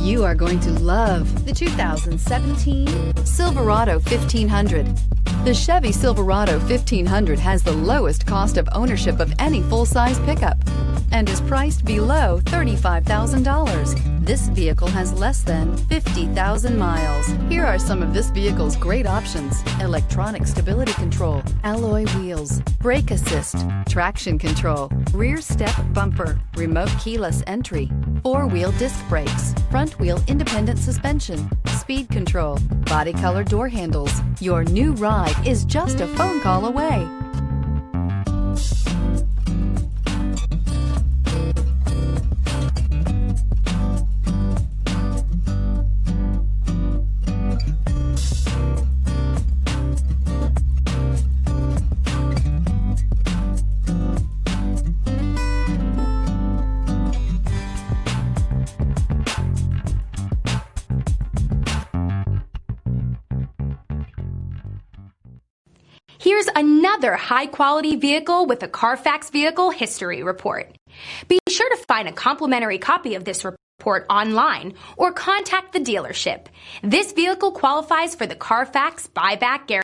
You are going to love the 2017 Silverado 1500. The Chevy Silverado 1500 has the lowest cost of ownership of any full-size pickup and is priced below $35,000. This vehicle has less than 50,000 miles. Here are some of this vehicle's great options: electronic stability control, alloy wheels, brake assist, traction control, rear step bumper, remote keyless entry, four-wheel disc brakes, front wheel independent suspension, speed control, body color door handles. Your new ride is just a phone call away. Here's another high-quality vehicle with a Carfax Vehicle History Report. Be sure to find a complimentary copy of this report online or contact the dealership. This vehicle qualifies for the Carfax Buyback Guarantee.